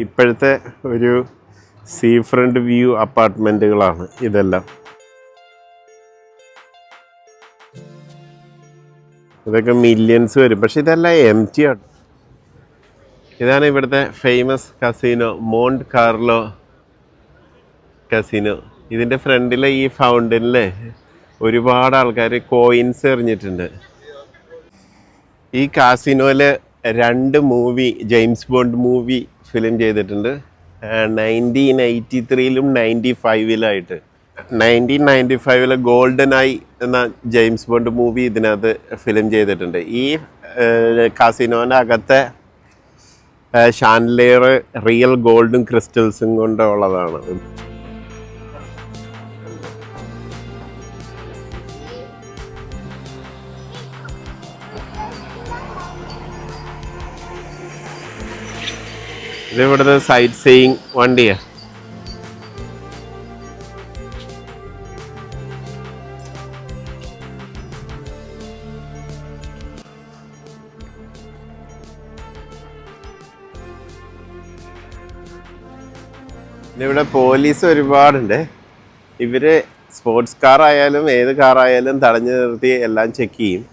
ഇപ്പോഴത്തെ ഒരു see front view അപ്പാർട്ട്മെൻറ്റുകളാണ് ഇതെല്ലാം. ഇതൊക്കെ മില്യൺസ് വരും, പക്ഷെ ഇതെല്ലാം എം ടി ആണ്. ഇതാണ് ഇവിടുത്തെ ഫേമസ് കസീനോ, മോണ്ട് കാർലോ കസീനോ. ഇതിൻ്റെ ഫ്രണ്ടിലെ ഈ ഫൗണ്ടനിൽ ഒരുപാട് ആൾക്കാർ കോയിൻസ് എറിഞ്ഞിട്ടുണ്ട്. ഈ കാസിനോയിൽ 2 movie, James bond movie film ചെയ്തിട്ടുണ്ട്. 1983-ലും 95-ലായിട്ട്. 1995 ഗോൾഡൻ ഐ എന്ന ജെയിംസ് ബോണ്ട് മൂവി ഇതിനകത്ത് ഫിലിം ചെയ്തിട്ടുണ്ട്. ഈ കാസിനോൻ്റെ അകത്തെ ഷാൻഡലിയർ റിയൽ ഗോൾഡും ക്രിസ്റ്റൽസും കൊണ്ടുള്ളതാണ്. ഇത് ഇവിടുത്തെ സൈറ്റ് സീയിങ് വണ്ടിയാണ്. ഇവിടെ പോലീസ് ഒരുപാടുണ്ട്. ഇവര് സ്പോർട്സ് കാർ ആയാലും ഏത് കാറായാലും തടഞ്ഞു നിർത്തി എല്ലാം ചെക്ക് ചെയ്യും.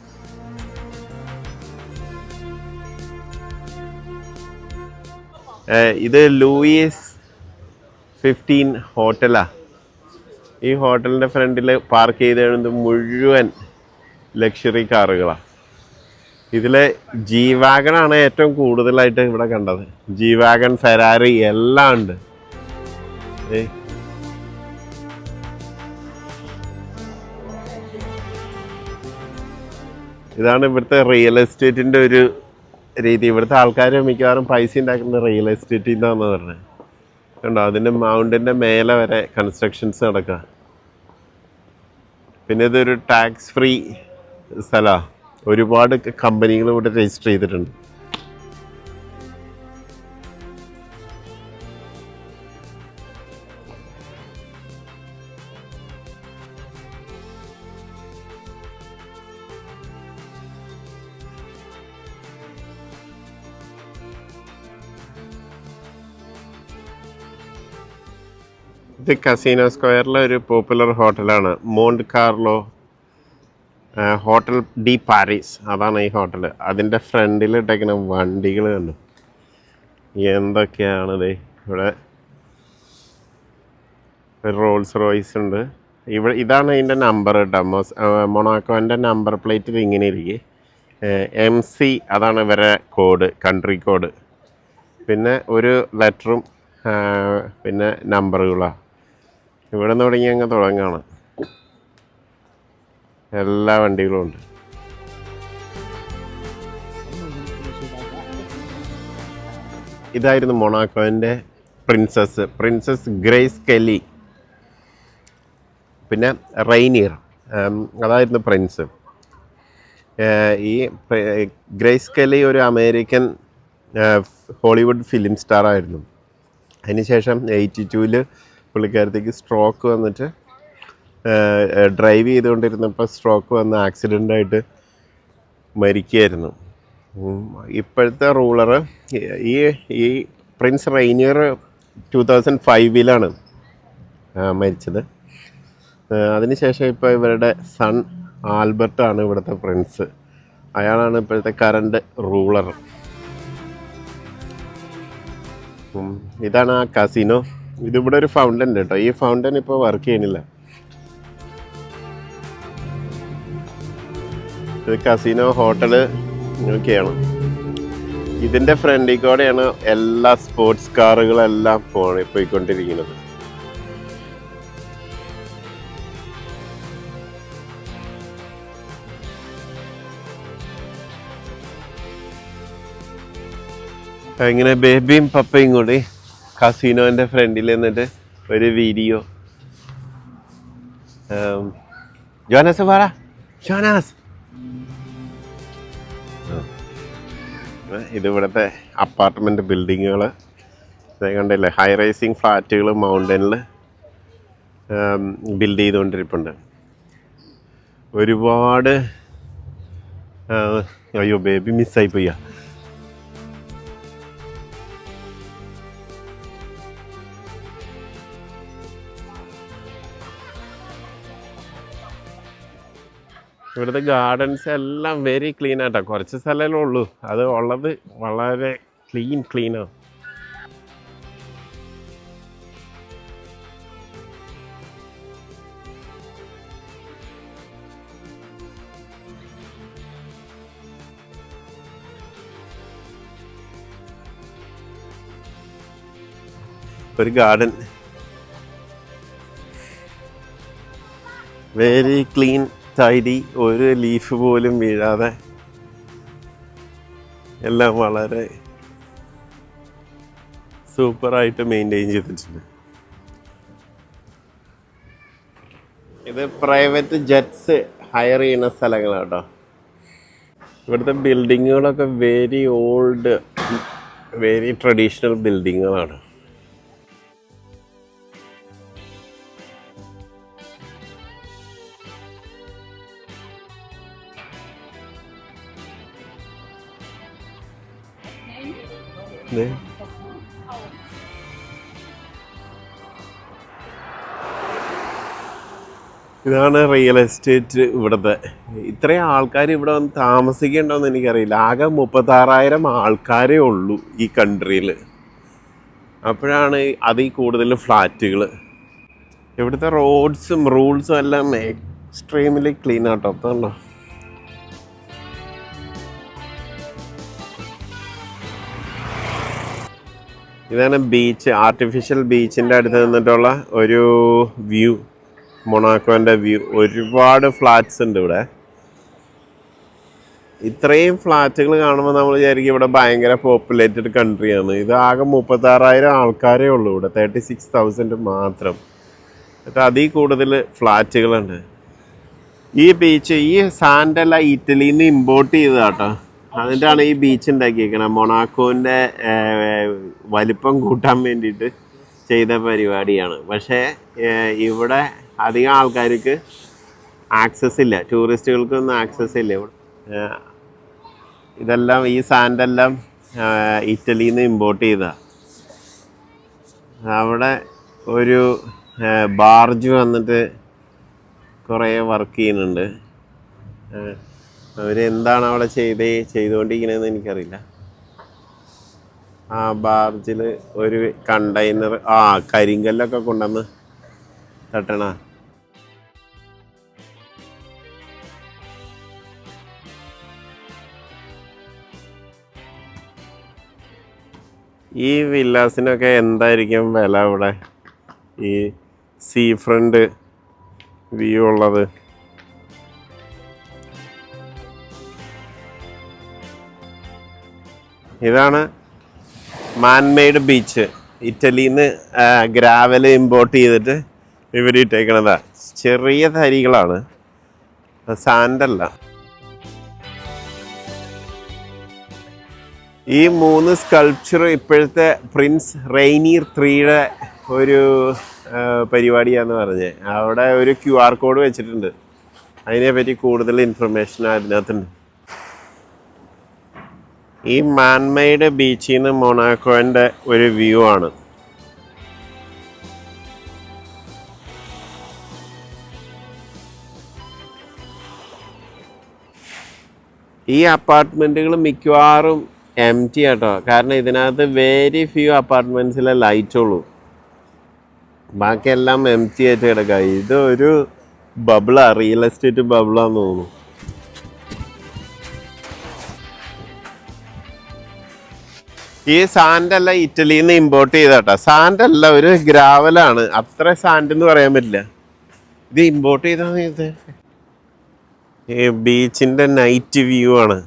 ഇത് ലൂയിസ് 15 ഹോട്ടലാണ്. ഈ ഹോട്ടലിൻ്റെ ഫ്രണ്ടിൽ പാർക്ക് ചെയ്ത് മുഴുവൻ ലക്ഷറി കാറുകളാണ്. ഇതിൽ ജി വാഗണാണ് ഏറ്റവും കൂടുതലായിട്ട് ഇവിടെ കണ്ടത്. ജി വാഗൺ, ഫെരാറി എല്ലാം ഉണ്ട്. ഇതാണ് ഇവിടുത്തെ റിയൽ എസ്റ്റേറ്റിൻ്റെ ഒരു രീതി. ഇവിടുത്തെ ആൾക്കാർ മിക്കവാറും പൈസ ഉണ്ടാക്കുന്നത് റിയൽ എസ്റ്റേറ്റിൽ നിന്നാണെന്ന് പറഞ്ഞത്. കണ്ടോ, അതിൻ്റെ മൗണ്ടിൻ്റെ മേലെ വരെ കൺസ്ട്രക്ഷൻസ് നടക്കുക. പിന്നെ ഇതൊരു ടാക്സ് ഫ്രീ സ്ഥലമാണ്. ഒരുപാട് കമ്പനികൾ ഇവിടെ രജിസ്റ്റർ ചെയ്തിട്ടുണ്ട്. ഇത് കസീനോ സ്ക്വയറിലെ ഒരു പോപ്പുലർ ഹോട്ടലാണ്, മോണ്ട് കാർലോ ഹോട്ടൽ ഡി പാരീസ്. അതാണ് ഈ ഹോട്ടൽ. അതിൻ്റെ ഫ്രണ്ടിലിട്ടേക്കുന്ന വണ്ടികൾ കണ്ടു എന്തൊക്കെയാണിത്. ഇവിടെ ഒരു റോൾസ് റോയ്സ് ഉണ്ട്. ഇതാണ് അതിൻ്റെ നമ്പർ കേട്ടോ. മൊണാക്കോൻ്റെ നമ്പർ പ്ലേറ്റിൽ ഇങ്ങനെ ഇരിക്കും MC. അതാണ് ഇവരെ കോഡ്, കൺട്രി കോഡ്. പിന്നെ ഒരു ലെറ്ററും പിന്നെ നമ്പറുകളാണ്. ഇവിടെ നിന്ന് തുടങ്ങി അങ്ങ് തുടങ്ങുകയാണ്. എല്ലാ വണ്ടികളും ഉണ്ട്. ഇതായിരുന്നു മൊണാക്കോൻ്റെ പ്രിൻസസ് ഗ്രേസ് കെല്ലി. പിന്നെ റെയ്നിയർ, അതായിരുന്നു പ്രിൻസ്. ഈ ഗ്രേസ് കെല്ലി ഒരു അമേരിക്കൻ ഹോളിവുഡ് ഫിലിം സ്റ്റാർ ആയിരുന്നു. അതിനുശേഷം 82-ൽ പുള്ളിക്കാരത്തേക്ക് സ്ട്രോക്ക് വന്നിട്ട് ഡ്രൈവ് ചെയ്തുകൊണ്ടിരുന്നപ്പോൾ സ്ട്രോക്ക് വന്ന് ആക്സിഡൻ്റായിട്ട് മരിക്കുകയായിരുന്നു. ഇപ്പോഴത്തെ റൂളർ ഈ പ്രിൻസ് റെയ്നിയർ 2005-ലാണ് മരിച്ചത്. അതിനുശേഷം ഇപ്പോൾ ഇവരുടെ സൺ ആൽബർട്ടാണ് ഇവിടുത്തെ പ്രിൻസ്. അയാളാണ് ഇപ്പോഴത്തെ കറണ്ട് റൂളർ. ഇതാണ് ആ കസിനോ. ഇതിവിടെ ഒരു ഫൗണ്ടൻ ഉണ്ട് കേട്ടോ. ഈ ഫൗണ്ടൻ ഇപ്പോൾ വർക്ക് ചെയ്യുന്നില്ല. ഇത് കസിനോ ഹോട്ടൽ ഒക്കെയാണ്. ഇതിൻ്റെ ഫ്രണ്ടിൽ കൂടെയാണ് എല്ലാ സ്പോർട്സ് കാറുകളെല്ലാം പോയിക്കൊണ്ടിരിക്കുന്നത്. ഇങ്ങനെ ബേബിയും പപ്പയും കൂടി കസീനോൻ്റെ ഫ്രണ്ടിൽ നിന്നിട്ട് ഒരു വീഡിയോ. ജോനാസ് വാടാ, ജോനാസ്. ഇതിവിടുത്തെ അപ്പാർട്ട്മെൻറ്റ് ബിൽഡിങ്ങുകൾ കണ്ടില്ലേ, ഹൈ റൈസിങ് ഫ്ലാറ്റുകൾ മൗണ്ടനിൽ ബിൽഡ് ചെയ്തുകൊണ്ടിരിപ്പുണ്ട്. ഒരുപാട് അയ്യോ ബേബി മിസ്സായി പോയ. ഇവിടുത്തെ ഗാർഡൻസ് എല്ലാം വെരി ക്ലീൻ ആട്ടോ. കുറച്ച് സ്ഥലമേ ഉള്ളൂ, അത് ഉള്ളത് വളരെ ക്ലീനാണ്. ഒരു ഗാർഡൻ വെരി ക്ലീൻ ടൈഡി, ഒരു ലീഫ് പോലും വീഴാതെ എല്ലാം വളരെ സൂപ്പറായിട്ട് മെയിൻറ്റെയിൻ ചെയ്തിട്ടുണ്ട്. ഇത് പ്രൈവറ്റ് ജെറ്റ്സ് ഹയർ ചെയ്യുന്ന സ്ഥലങ്ങളാണ് കേട്ടോ. ഇവിടുത്തെ ബിൽഡിങ്ങുകളൊക്കെ വെരി ഓൾഡ്, വെരി ട്രഡീഷണൽ ബിൽഡിങ്ങുകളാണ്. ഇതാണ് റിയൽ എസ്റ്റേറ്റ് ഇവിടുത്തെ. ഇത്രയും ആൾക്കാർ ഇവിടെ വന്ന് താമസിക്കേണ്ടോന്ന് എനിക്കറിയില്ല. ആകെ 36,000 ആൾക്കാരേ ഉള്ളൂ ഈ കൺട്രിയിൽ. അപ്പോഴാണ് അതിൽ കൂടുതൽ ഫ്ലാറ്റുകൾ. ഇവിടുത്തെ റോഡ്സും റൂൾസും എല്ലാം എക്സ്ട്രീംലി ക്ലീൻ ആട്ടോ. അതുകൊണ്ടോ ഇതാണ് ബീച്ച്, ആർട്ടിഫിഷ്യൽ ബീച്ചിൻ്റെ അടുത്ത് നിന്നിട്ടുള്ള ഒരു വ്യൂ, മൊണാക്കോൻ്റെ വ്യൂ. ഒരുപാട് ഫ്ലാറ്റ്സ് ഉണ്ട് ഇവിടെ. ഇത്രയും ഫ്ലാറ്റുകൾ കാണുമ്പോൾ നമ്മൾ വിചാരിക്കും ഇവിടെ ഭയങ്കര പോപ്പുലേറ്റഡ് കൺട്രിയാണ്. ഇത് ആകെ 36,000 ആൾക്കാരേ ഉള്ളൂ ഇവിടെ, 36,000 മാത്രം. എന്നിട്ട് അതിൽ കൂടുതൽ ഫ്ലാറ്റുകളുണ്ട്. ഈ ബീച്ച്, ഈ സാൻഡെല്ലാം ഇറ്റലിയിൽ നിന്ന് ഇമ്പോർട്ട് ചെയ്തതാട്ടോ. അതിൻ്റെയാണ് ഈ ബീച്ച് ഉണ്ടാക്കിയേക്കണത്. മൊണാക്കോൻ്റെ വലിപ്പം കൂട്ടാൻ വേണ്ടിയിട്ട് ചെയ്ത പരിപാടിയാണ്. പക്ഷേ ഇവിടെ അധികം ആൾക്കാർക്ക് ആക്സസ് ഇല്ല, ടൂറിസ്റ്റുകൾക്കൊന്നും ആക്സസ് ഇല്ല. ഇതെല്ലാം, ഈ സാൻഡെല്ലാം ഇറ്റലിയിൽ നിന്ന് ഇമ്പോർട്ട് ചെയ്തതാണ്. അവിടെ ഒരു ബാർജ് വന്നിട്ട് കുറേ വർക്ക് ചെയ്യുന്നുണ്ട്. അവരെന്താണ് അവിടെ ചെയ്തുകൊണ്ടിരിക്കണതെന്ന് എനിക്കറിയില്ല. ആ ബാർജിൽ ഒരു കണ്ടെയ്നർ, കരിങ്കല്ലൊക്കെ കൊണ്ടുവന്ന് തട്ടണ. ഈ വില്ലാസിനൊക്കെ എന്തായിരിക്കും വില ഇവിടെ? ഈ സീ ഫ്രണ്ട് വ്യൂ ഉള്ളത്. ഇതാണ് മാൻമെയ്ഡ് ബീച്ച്. ഇറ്റലിയിൽ നിന്ന് ഗ്രാവൽ ഇമ്പോർട്ട് ചെയ്തിട്ട് ഇവർ ഇട്ടേക്കണതാ. ചെറിയ തരികളാണ്, സാൻഡല്ല. ഈ 3 സ്കൾപ്ചർ ഇപ്പോഴത്തെ പ്രിൻസ് റെയ്നീർ 3യുടെ ഒരു പരിപാടിയാന്ന് പറഞ്ഞത്. അവിടെ ഒരു QR കോഡ് വെച്ചിട്ടുണ്ട്. അതിനെപ്പറ്റി കൂടുതൽ ഇൻഫർമേഷൻ അതിനകത്തുണ്ട്. ഈ മാൻമെയ്ഡ് ബീച്ചിൽ നിന്ന് മൊണാക്കോൻ്റെ ഒരു വ്യൂ ആണ്. ഈ അപ്പാർട്ട്മെൻറ്റുകൾ മിക്കവാറും എംറ്റി ആട്ടോ. കാരണം ഇതിനകത്ത് വെരി ഫ്യൂ അപ്പാർട്ട്മെൻറ്റ്സിലെ ലൈറ്റ് ഉള്ളൂ, ബാക്കിയെല്ലാം എംറ്റി ആയിട്ട് കിടക്കുക. ഇത് ഒരു ബബിളാ, റിയൽ എസ്റ്റേറ്റ് ബബിളാന്ന് തോന്നുന്നു. ഈ സാൻഡല്ല ഇറ്റലിയിൽ നിന്ന് ഇമ്പോർട്ട് ചെയ്താട്ടോ. സാൻഡല്ല, ഒരു ഗ്രാവലാണ്. അത്ര സാൻഡ് എന്ന് പറയാൻ പറ്റില്ല. ഇത് ഇമ്പോർട്ട് ചെയ്താണ്. ഇത് ഈ ബീച്ചിൻ്റെ നൈറ്റ് വ്യൂ ആണ്.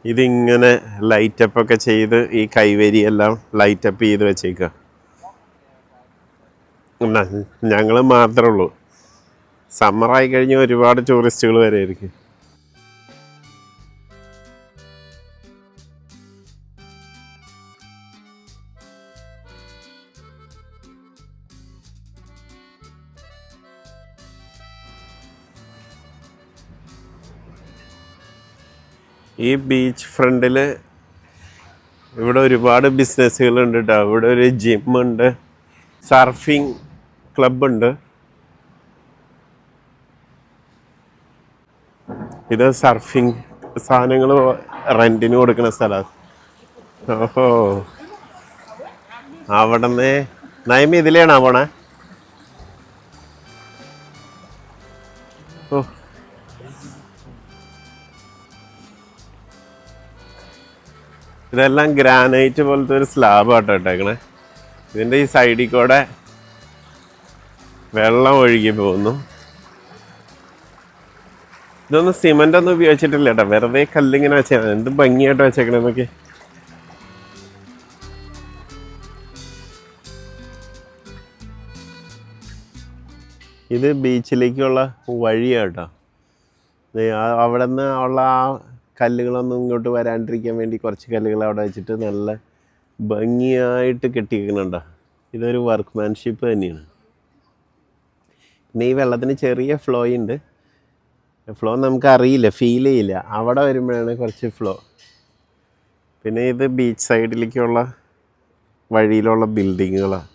ഇതിങ്ങനെ ലൈറ്റപ്പൊക്കെ ചെയ്ത് ഈ കൈവരിയെല്ലാം ലൈറ്റപ്പ് ചെയ്ത് വെച്ചേക്കുക. ഞങ്ങൾ മാത്രമേ ഉള്ളൂ. സമ്മറായി കഴിഞ്ഞാൽ ഒരുപാട് ടൂറിസ്റ്റുകൾ വരെയായിരിക്കും. ഈ ബീച്ച് ഫ്രണ്ടിൽ ഇവിടെ ഒരുപാട് ബിസിനസ്സുകളുണ്ട് കേട്ടോ. ഇവിടെ ഒരു ജിമ്മുണ്ട്, സർഫിങ് ക്ലബുണ്ട്. ഇത് സർഫിങ് സാധനങ്ങൾ റെന്റിന് കൊടുക്കുന്ന സ്ഥലമാണ്. ഓഹോ, അവിടുന്ന് നയമി ഇതിലെയാണോ പോണേ? ഓ, ഇതെല്ലാം ഗ്രാനൈറ്റ് പോലത്തെ ഒരു സ്ലാബ് ആട്ടോ ഇട്ടേക്കണേ. ഇതിൻ്റെ ഈ സൈഡിൽ കൂടെ വെള്ളം ഒഴുകി പോകുന്നു. ഇതൊന്നും സിമെന്റ് ഒന്നും ഉപയോഗിച്ചിട്ടില്ല കേട്ടോ, വെറുതെ കല്ലിങ്ങനെ വെച്ചാൽ എന്ത് ഭംഗിയായിട്ട് വെച്ചേക്കണെന്നൊക്കെ. ഇത് ബീച്ചിലേക്കുള്ള വഴിയാട്ടോ. അവിടെ നിന്ന് ഉള്ള ആ കല്ലുകളൊന്നും ഇങ്ങോട്ട് വരാണ്ടിരിക്കാൻ വേണ്ടി കുറച്ച് കല്ലുകൾ അവിടെ വെച്ചിട്ട് നല്ല ഭംഗിയായിട്ട് കെട്ടിയിരിക്കുന്നുണ്ടോ. ഇതൊരു വർക്ക്മാൻഷിപ്പ് തന്നെയാണ്. പിന്നെ ഈ വെള്ളത്തിന് ചെറിയ ഫ്ലോ ഉണ്ട്. ഫ്ലോ നമുക്കറിയില്ല, ഫീൽ ചെയ്യില്ല. അവിടെ വരുമ്പോഴാണ് കുറച്ച് ഫ്ലോ. പിന്നെ ഇത് ബീച്ച് സൈഡിലേക്കുള്ള വഴിയിലുള്ള ബിൽഡിങ്ങുകളാണ്.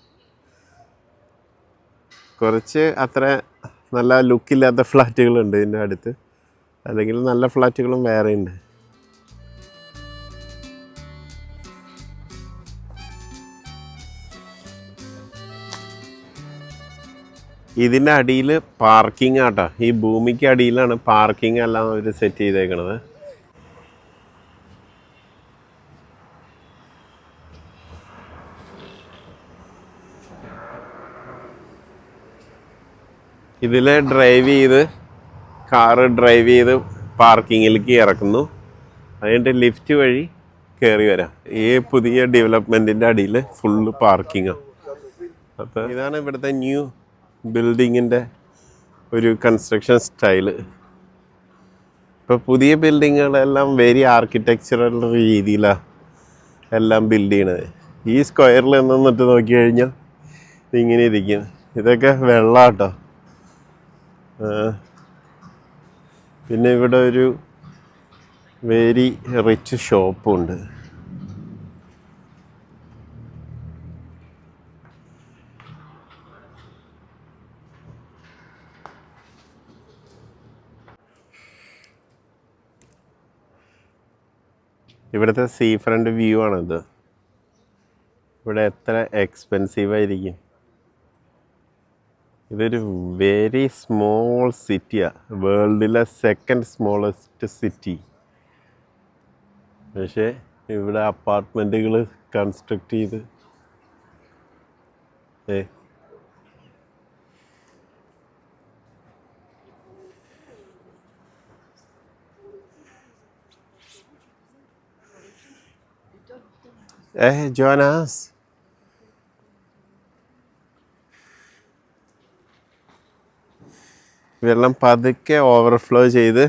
കുറച്ച് അത്ര നല്ല ലുക്കില്ലാത്ത ഫ്ലാറ്റുകളുണ്ട് ഇതിൻ്റെ അടുത്ത്, അല്ലെങ്കിൽ നല്ല ഫ്ലാറ്റുകളും വേറെ ഉണ്ട്. ഇതിൻ്റെ അടിയിൽ പാർക്കിംഗ് ആട്ടോ. ഈ ഭൂമിക്ക് അടിയിലാണ് പാർക്കിംഗ് എല്ലാം അവർ സെറ്റ് ചെയ്തേക്കണത്. ഇതിൽ കാറ് ഡ്രൈവ് ചെയ്ത് പാർക്കിങ്ങിലേക്ക് ഇറക്കുന്നു. അതിൻ്റെ ലിഫ്റ്റ് വഴി കയറി വരാം. ഈ പുതിയ ഡെവലപ്മെൻറ്റിൻ്റെ അടിയിൽ ഫുള്ള് പാർക്കിങ്ങാണ്. അപ്പോൾ ഇതാണ് ഇവിടുത്തെ ന്യൂ ബിൽഡിങ്ങിൻ്റെ ഒരു കൺസ്ട്രക്ഷൻ സ്റ്റൈല്. ഇപ്പോൾ പുതിയ ബിൽഡിങ്ങുകളെല്ലാം വെരി ആർക്കിടെക്ചറൽ രീതിയിലാണ് എല്ലാം ബിൽഡ് ചെയ്യണത്. ഈ സ്ക്വയറിൽ നിന്നിട്ട് നോക്കി കഴിഞ്ഞാൽ ഇങ്ങനെ ഇരിക്കും. ഇതൊക്കെ വെള്ളാട്ടോ. പിന്നെ ഇവിടെ ഒരു വെരി റിച്ച് ഷോപ്പുണ്ട്. ഇവിടുത്തെ സീ ഫ്രണ്ട് വ്യൂ ആണിത്. ഇവിടെ എത്ര എക്സ്പെൻസീവായിരിക്കും. ഇതൊരു വെരി സ്മോൾ സിറ്റിയാണ്, വേൾഡിലെ സെക്കൻഡ് സ്മോളസ്റ്റ് സിറ്റി. പക്ഷേ ഇവിടെ അപ്പാർട്ട്മെൻറ്റുകൾ കൺസ്ട്രക്റ്റ് ചെയ്ത് ജോനാസ്, വെള്ളം പതുക്കെ ഓവർഫ്ലോ ചെയ്ത്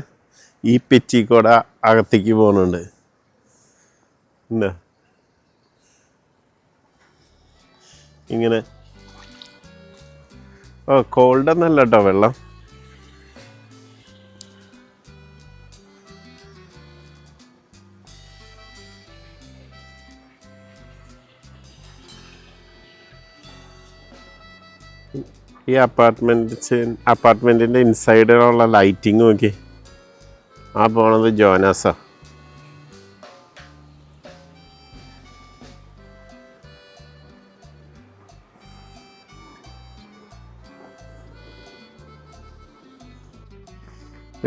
ഈ പിച്ചി കൂടെ അകത്തേക്ക് പോകുന്നുണ്ട്. എന്താ ഇങ്ങനെ? ഓ, കോൾഡൊന്നല്ല കേട്ടോ വെള്ളം. ഈ അപ്പാർട്ട്മെൻറ്റിൻ്റെ ഇൻസൈഡിലുള്ള ലൈറ്റിങ് നോക്കി. ആ പോണത് ജോനാസാ.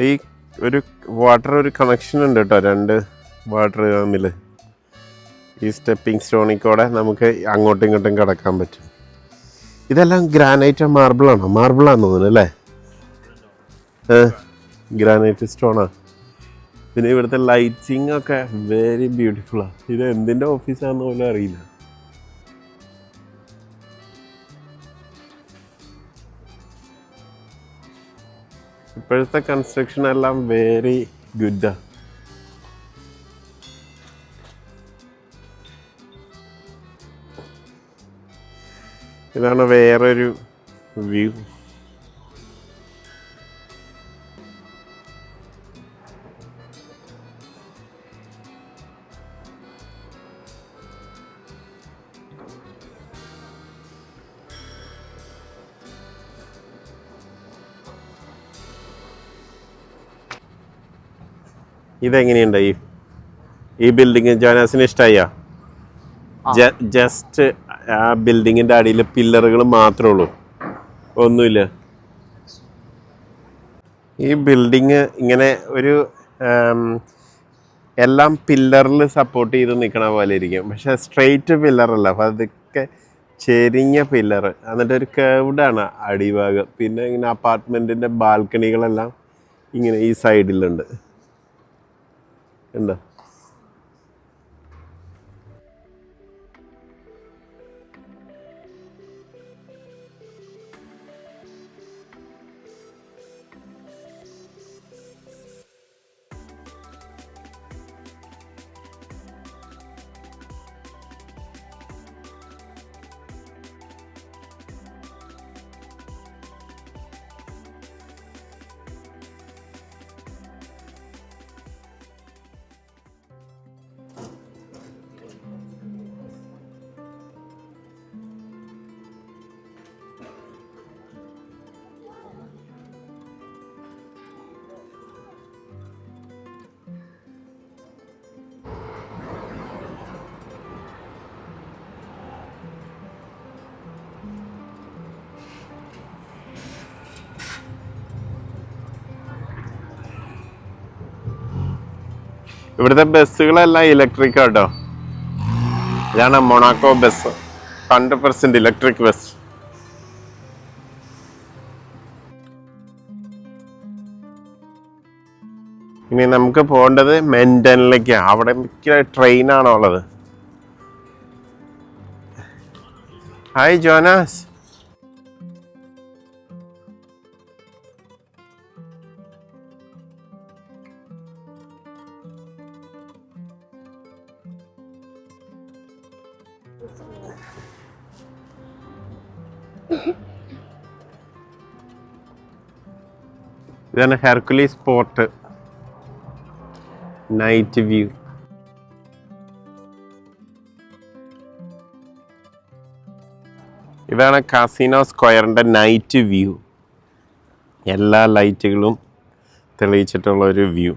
ഈ ഒരു കണക്ഷൻ ഉണ്ട് കേട്ടോ, രണ്ട് വാട്ടർ തമ്മിൽ. ഈ സ്റ്റെപ്പിംഗ് സ്റ്റോണിൽ കൂടെ നമുക്ക് അങ്ങോട്ടും ഇങ്ങോട്ടും കിടക്കാൻ പറ്റും. ഇതെല്ലാം ഗ്രാനൈറ്റ് മാർബിളാണോ? മാർബിളാന്ന് തോന്നുന്നു അല്ലേ? ഗ്രാനൈറ്റ് സ്റ്റോണാണ്. പിന്നെ ഇവിടുത്തെ ലൈറ്റിംഗ് ഒക്കെ വെരി ബ്യൂട്ടിഫുള്ളാണ്. ഇത് എന്തിൻ്റെ ഓഫീസാണെന്ന് പോലും അറിയില്ല. ഇപ്പോഴത്തെ കൺസ്ട്രക്ഷൻ എല്ലാം വെരി ഗുഡാണ്. ഇതാണ് വേറൊരു വ്യൂ. ഇതെങ്ങനെയുണ്ട് ഈ ബിൽഡിങ് ജോനാസിന് ഇഷ്ടമായ? ജസ്റ്റ് ആ ബിൽഡിങ്ങിന്റെ അടിയിൽ പില്ലറുകൾ മാത്രമേ ഉള്ളൂ, ഒന്നുമില്ല. ഈ ബിൽഡിങ് ഇങ്ങനെ ഒരു എല്ലാം പില്ലറിൽ സപ്പോർട്ട് ചെയ്ത് നിൽക്കണ പോലെ ഇരിക്കും, പക്ഷെ സ്ട്രെയിറ്റ് പില്ലറല്ല, അപ്പം അതൊക്കെ ചെരിഞ്ഞ പില്ലർ, എന്നിട്ട് ഒരു കേവ്ഡാണ് അടിഭാഗം. പിന്നെ ഇങ്ങനെ അപ്പാർട്ട്മെൻറ്റിൻ്റെ ബാൽക്കണികളെല്ലാം ഇങ്ങനെ ഈ സൈഡിലുണ്ട്, ഉണ്ടോ? ഇവിടുത്തെ ബസ്സുകളെല്ലാം ഇലക്ട്രിക് കേട്ടോ. ഇതാണ് മൊണാക്കോ ബസ്, 100% ഇലക്ട്രിക് ബസ്. ഇനി നമുക്ക് പോകേണ്ടത് മെൻഡനിലേക്കാണ്. അവിടെ ട്രെയിനാണോ ഉള്ളത്? Hi Jonas. ഇതാണ് ഹെർക്കുലീസ് പോർട്ട്, നൈറ്റ് വ്യൂ. ഇതാണ് കാസിനോ സ്ക്വയറിൻ്റെ നൈറ്റ് വ്യൂ, എല്ലാ ലൈറ്റുകളും തെളിയിച്ചിട്ടുള്ള ഒരു വ്യൂ.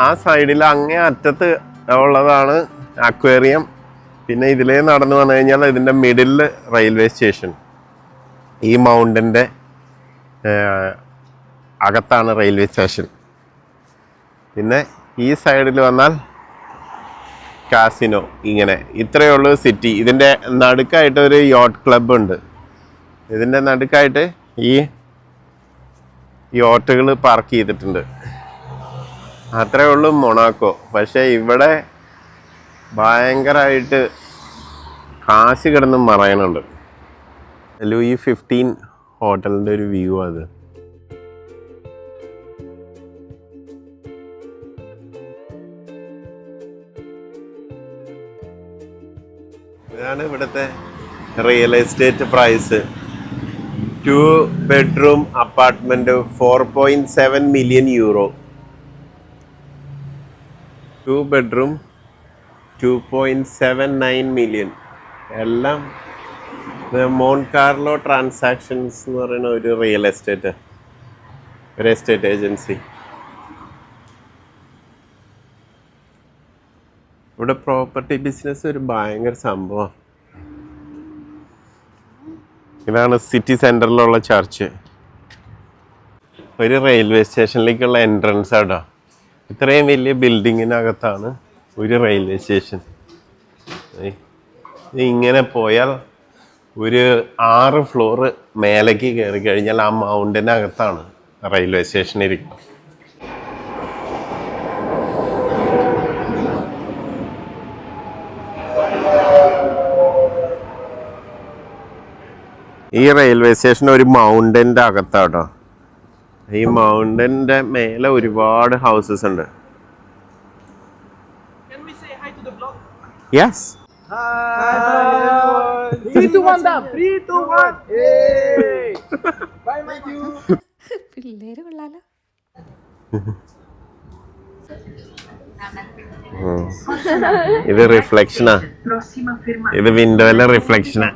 ആ സൈഡിൽ അങ്ങേ അറ്റത്ത് ഉള്ളതാണ് അക്വേറിയം. പിന്നെ ഇതിലേ നടന്നു വന്നു കഴിഞ്ഞാൽ ഇതിൻ്റെ മിഡിൽ റെയിൽവേ സ്റ്റേഷൻ. ഈ മൗണ്ടൻ്റെ അകത്താണ് റെയിൽവേ സ്റ്റേഷൻ. പിന്നെ ഈ സൈഡിൽ വന്നാൽ കാസിനോ. ഇങ്ങനെ ഇത്രയേ ഉള്ളൂ സിറ്റി. ഇതിൻ്റെ നടുക്കായിട്ട് ഒരു യോട്ട് ക്ലബ് ഉണ്ട്. ഇതിൻ്റെ നടുക്കായിട്ട് ഈ യോട്ടുകൾ പാർക്ക് ചെയ്തിട്ടുണ്ട്. അത്രേ ഉള്ളൂ മൊണാക്കോ. പക്ഷേ ഇവിടെ ഭയങ്കരമായിട്ട് കാശ് കിടന്ന് മറയണുണ്ട്. ലൂയി 15 ഹോട്ടലിൻ്റെ ഒരു വ്യൂ അത്. ഇതാണ് ഇവിടുത്തെ real estate price. 2 bedroom apartment 4.7 million euro. 2 bedroom 2.79 million. എല്ലാം മോൺകാർലോ ട്രാൻസാക്ഷൻസ് എന്ന് പറയുന്ന ഒരു റിയൽ എസ്റ്റേറ്റ്, ഒരു എസ്റ്റേറ്റ് ഏജൻസി. ഇവിടെ പ്രോപ്പർട്ടി ബിസിനസ് ഒരു ഭയങ്കര സംഭവം. ഇതാണ് സിറ്റി സെൻറ്ററിലുള്ള ചർച്ച്. ഒരു റെയിൽവേ സ്റ്റേഷനിലേക്കുള്ള എൻട്രൻസ് ആട്ടോ. ഇത്രയും വലിയ ബിൽഡിങ്ങിനകത്താണ് ഒരു റെയിൽവേ സ്റ്റേഷൻ. ഇങ്ങനെ പോയാൽ ഒരു 6 ഫ്ലോറ് മേലേക്ക് കയറി കഴിഞ്ഞാൽ ആ മൗണ്ടിനകത്താണ് റെയിൽവേ സ്റ്റേഷൻ ഇരിക്കുന്നത്. ഈ റെയിൽവേ സ്റ്റേഷൻ ഒരു മൗണ്ടൻ്റെ അകത്താട്ടോ. ഈ മൗണ്ടൻ്റെ മേലെ ഒരുപാട് ഹൗസസ് ഉണ്ട്. യെസ്. പിള്ളേര് കൊള്ളാലോ. ഇത് റിഫ്ലക്ഷനാ. ഇത് വിൻഡോയിലെ റിഫ്ലക്ഷനാ.